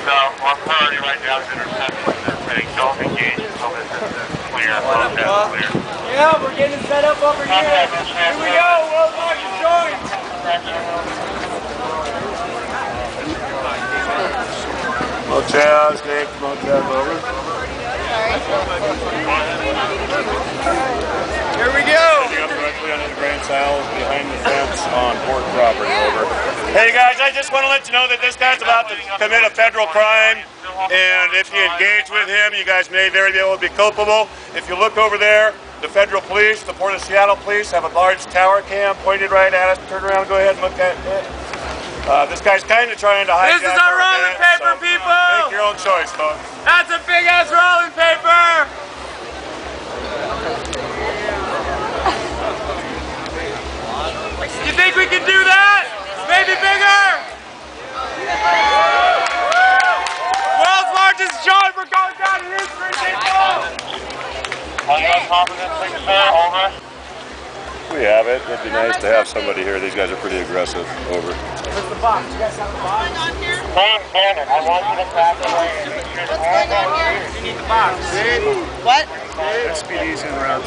So, our priority right now is interception. Don't engage until this is clear. Clear. Yeah, we're getting set up over here. Here we go. World Market joint. Motels, Nick. Motels over. Here we go. Up directly under the Grand Saddle behind the fence on port property. Over. Hey guys, I just want to let you know that this guy's about to commit a federal crime, and if you engage with him, you guys may very well be culpable. If you look over there, the federal police, the Port of Seattle police, have a large tower cam pointed right at us. Turn around, go ahead and look at it. This guy's kind of trying to hijack. This is our rolling paper, so people! Make your own choice, folks. That's a big ass rolling paper! You think we can do that? Maybe bigger! World's largest joint, we're going down in history, people! Are you on top of this thing, sir? Over. We have it. It'd be nice to have somebody here. These guys are pretty aggressive. Over. Where's the box? You guys have the box? Hey, Shannon, I want you to back away and make sure What's going on here? You need the box. What? SPD's en route.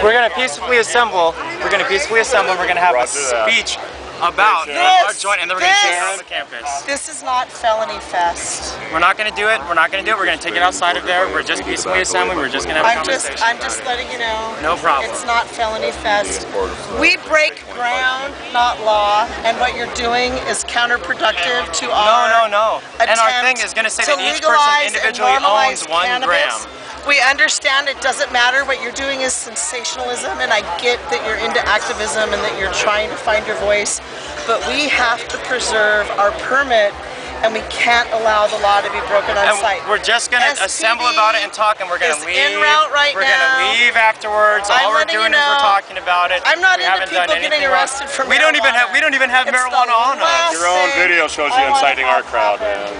We're going to peacefully assemble. We're going to have a speech about our joint, and then we're going to take it on the campus. This is not Felony Fest. We're not going to do it. We're not going to do it. We're going to take it outside of there. We're just peacefully assembling. We're just going to have a conversation. I'm just letting you know. No problem. It's not Felony Fest. We break ground, not law, and what you're doing is counterproductive to our No. And our thing is going to say that each person individually owns 1 gram. We understand it doesn't matter. What you're doing is sensationalism, and I get that you're into activism and that you're trying to find your voice, but we have to preserve our permit, and we can't allow the law to be broken on site. We're just going to assemble about it and talk, and we're going to leave. En route right we're now. We're going to leave afterwards. All we're doing is we're talking about it. I'm not into people getting arrested for marijuana. We don't even have marijuana on us. Your own video shows you inciting our crowd, man.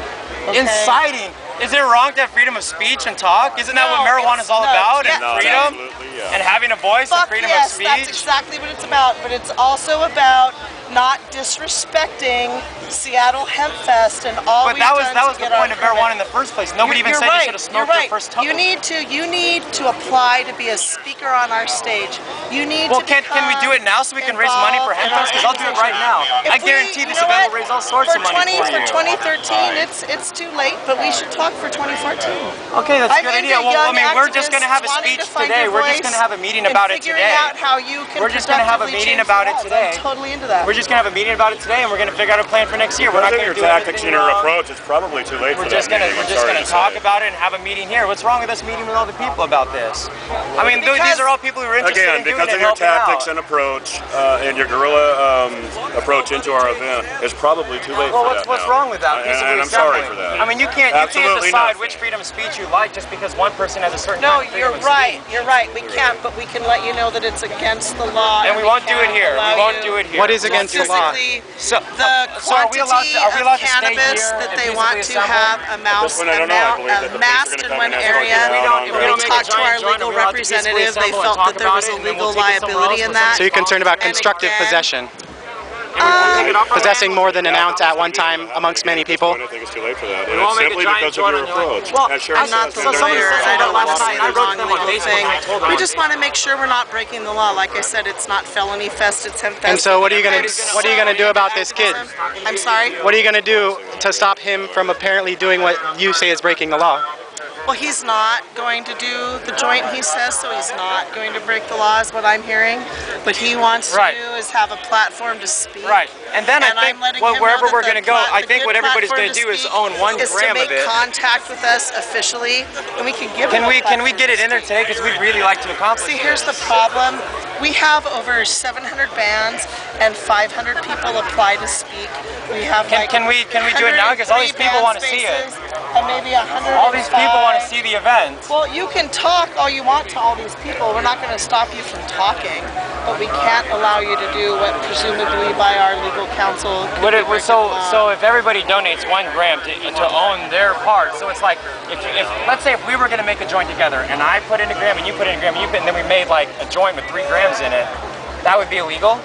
Okay. Inciting? Is it wrong to have freedom of speech and talk? Isn't that what marijuana is all about? And freedom? And having a voice and freedom of speech? That's exactly what it's about, but it's also about not disrespecting Seattle Hempfest and all But that was the point of marijuana in the first place. Nobody even said you should have smoked your first toke. You need to apply to be a speaker on our stage. You need to can we do it now so we can raise money for Hempfest? Because I'll do it right now. I guarantee this event will raise all sorts of money for you. For 2013, it's too late, but we should talk for 2014. Okay, that's a good idea. Well, I mean, we're just going to have a speech today. We're just going to have a meeting about it today. We're just going to have a meeting about it today. I'm totally into that. We're just going to have a meeting about it today, and we're going to figure out a plan for next year. We're not going to do tactics and your approach. It's probably too late for that. We're just going to talk about it and have a meeting here. What's wrong with us meeting with all the people about this? I mean, these are all people who are interested in doing it and helping out. Because of your tactics and approach and your guerrilla approach into our event, it's probably too late for that. What's wrong with that? And I'm sorry for that. I mean, you can't decide which freedom of speech you like just because one person has a certain kind of freedom of speech. You're right. We can't, but we can let you know that it's against the law. And we won't do it here. We won't do it here. What is against the law? The quantity of cannabis that they want to have amassed in one area. When we talked to our legal representative, they felt that there was a legal liability in that. So you're concerned about constructive possession? Possessing more than an ounce at one time amongst many people? I think it's too late for that. And it's simply because of your approach. I'm not the lawyer. I don't want to say the wrong legal thing. We just want to make sure we're not breaking the law. Like I said, it's not Felony Fest, it's Hempfest. And so what are you going to do about this kid? I'm sorry? What are you going to do to stop him from apparently doing what you say is breaking the law? Well, he's not going to do the joint, he says, so he's not going to break the law, is what I'm hearing. What he wants to do is have a platform to speak. Right. And then I think wherever we're going to go, I think what everybody's going to do is own 1 gram of it. Is to make contact with us officially, and we can give Can we get it in there today? Because we'd really like to accomplish See, here's the problem. We have over 700 bands and 500 people apply to speak. We have can we do it now? Because all these people want to see it. And maybe 100. All these people want to see the event. Well, you can talk all you want to all these people. We're not going to stop you from talking, but we can't allow you to do what presumably by our legal counsel. So if everybody donates 1 gram to own their part, so it's like if let's say if we were going to make a joint together and I put in a gram and you put in a gram and then we made like a joint with 3 grams in it, that would be illegal.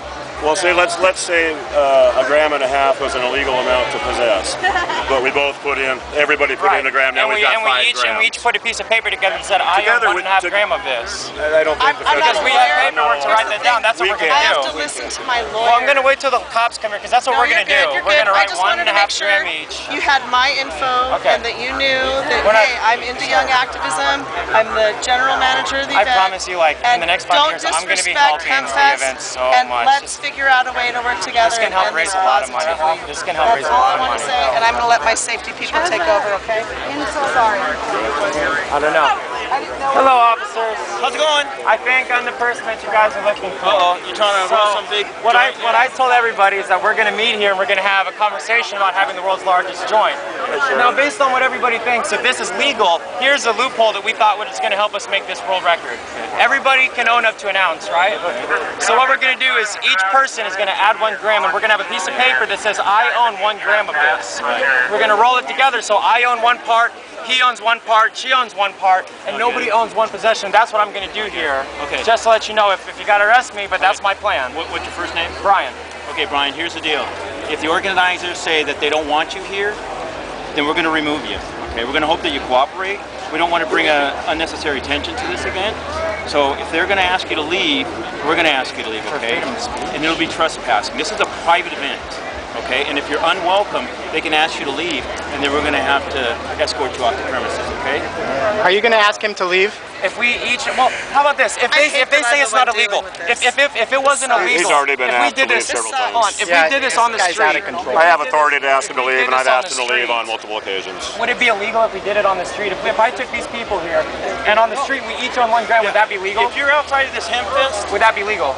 Well, say let's say a gram and a half was an illegal amount to possess, but we both everybody put in a gram. Now we've got 5 grams. And we each put a piece of paper together and said, I own 1.5 grams of this. I don't think because we have paperwork to write that down. That's what we're going to do. I have to listen to my lawyer. Well, I'm going to wait till the cops come here because that's what we're going to do. We're going to write 1.5 grams each. You had my info and that you knew that, hey, I'm into young activism. I'm the general manager of the event. I promise you, like, in the next 5 years, I'm going to be helping the event so much. Let's figure out a way to work together. This can help raise a lot of money. This can help raise a lot of money. That's all I want to say, and I'm going to let my safety people take over, okay? I'm so sorry. I don't know. Hello, officers. How's it going? I think I'm the person that you guys are looking for. Uh-oh, you trying to roll some big What I told everybody is that we're going to meet here and we're going to have a conversation about having the world's largest joint. Now, based on what everybody thinks, if this is legal, here's a loophole that we thought was going to help us make this world record. Everybody can own up to an ounce, right? So what we're going to do is each person is going to add 1 gram, and we're going to have a piece of paper that says, I own 1 gram of this. We're going to roll it together, so I own 1 part, he owns 1 part, she owns 1 part, and nobody owns 1 possession. That's what I'm going to do here. Okay. Just to let you know if you got to arrest me, but that's my plan. What's your first name? Brian. Okay, Brian, here's the deal. If the organizers say that they don't want you here, then we're going to remove you. Okay, we're going to hope that you cooperate. We don't want to bring unnecessary tension to this event. So if they're going to ask you to leave, we're going to ask you to leave, okay? And it'll be trespassing. This is a private event, okay? And if you're unwelcome, they can ask you to leave, and then we're going to have to escort you off the premises, okay? Are you going to ask him to leave? If we each, well, how about this? If they say it's not illegal, if it wasn't illegal, he's already been if we asked did to leave this, several hold on, times. if we did this on the street, I have authority to ask him to leave, and I've asked him to leave on multiple occasions. Would it be illegal if we did it on the street? If I took these people here, and on the street we each own 1 gram, would that be legal? If you're outside of this Hempfest, would that be legal?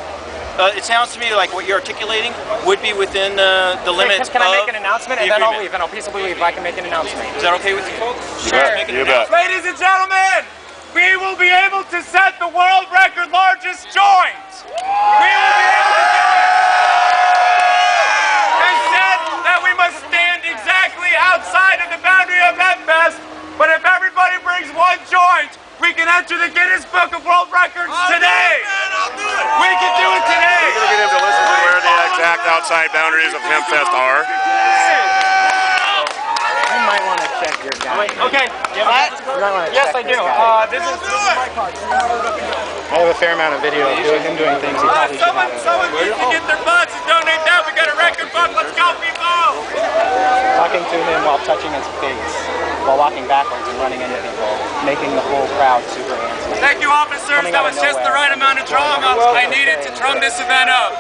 it sounds to me like what you're articulating would be within the limits. Can I make an announcement and then I'll leave, and I'll peaceably leave if I can make an announcement. Is that okay with you folks? Sure. You bet. Ladies and gentlemen, we will be able to set the world record largest joint. We will be able to do it. They said that we must stand exactly outside of the boundary of Hempfest, but if everybody brings 1 joint, we can enter the Guinness Book of World Records today. We can do it today. We're going to get him to listen to where the exact outside boundaries of Hempfest are. You might want to check your guy. Okay. Yes, I do. This is my card. I have a fair amount of video of him doing things he probably should not have. Someone needs to get their butts and donate that. We got a record book. Let's go, people. Talking to him while touching his face, while walking backwards and running into people, making the whole crowd super handsome. Thank you, officers. That was just the right amount of drama I needed to drum this event up.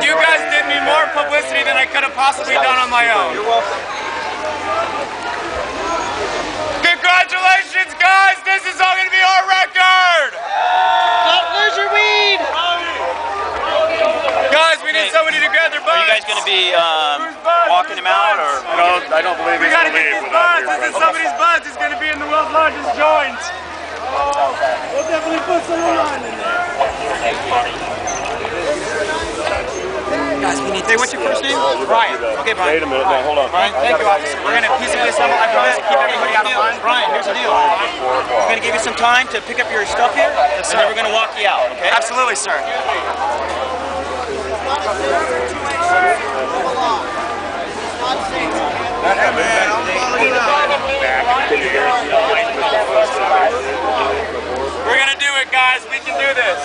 You guys did me more publicity than I could have possibly done on my own. You're welcome. Congratulations, guys! This is all going to be our record! Don't lose your weed! Guys, we need somebody to grab their butts. Are you guys going to be walking him out, or? I don't believe We he's got to going to get leave these without butts. This is somebody's butts. It's going to be in the world's largest joint. We'll definitely put some on in there. Guys, we need. Hey, what's your first name? Brian. Okay, Brian. Wait a minute, now hold on. Brian, thank you, officer. We're going to peaceably assemble. I promise to keep everybody out of line. Brian, here's the deal. We're going to give you some time to pick up your stuff here, and then we're going to walk you out, okay? Absolutely, sir. We're going to do it, guys. We can do this.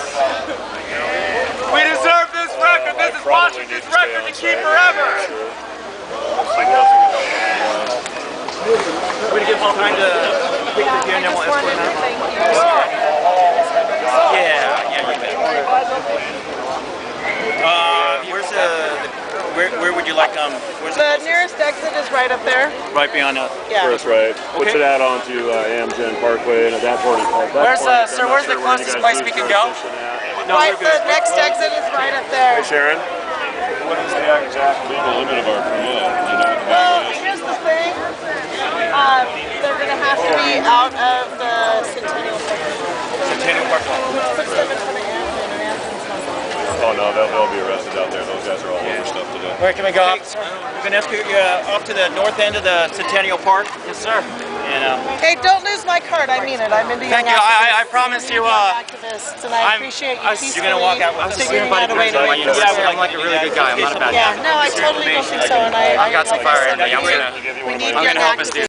We deserve this record. This is Washington's record to keep forever. We're going to give them time to pick the gear, and then we'll escort them out. Yeah, you bet. Where would you like where's The nearest exit is right up there. right beyond us? Yeah. First right. Puts it out onto Amgen Parkway, and at that point, Where's the closest place we can go? Right, the next exit is right up there. Hey, Sharon? What is the exact legal limit of our permit? Well, here's the thing. They're going to have to be out of the Centennial Park. Centennial Park. Puts them in front of Amgen, and Amgen's not there. Oh no, they'll be arrested out there. Those guys are all over stuff today. Where can we go, We're going to escort you off to the north end of the Centennial Park. Yes, sir. You know. Hey, don't lose my card. I mean it. I'm into young Thank you. I activists. promise you. Activists, and I appreciate you peacefully You're gonna walk out with figuring out a way to make this work. I'm like a really good guy. I'm not a bad guy. Yeah, no, I totally don't think so, and I've got some like I fire said, in me. we need I'm young gonna help us do activists.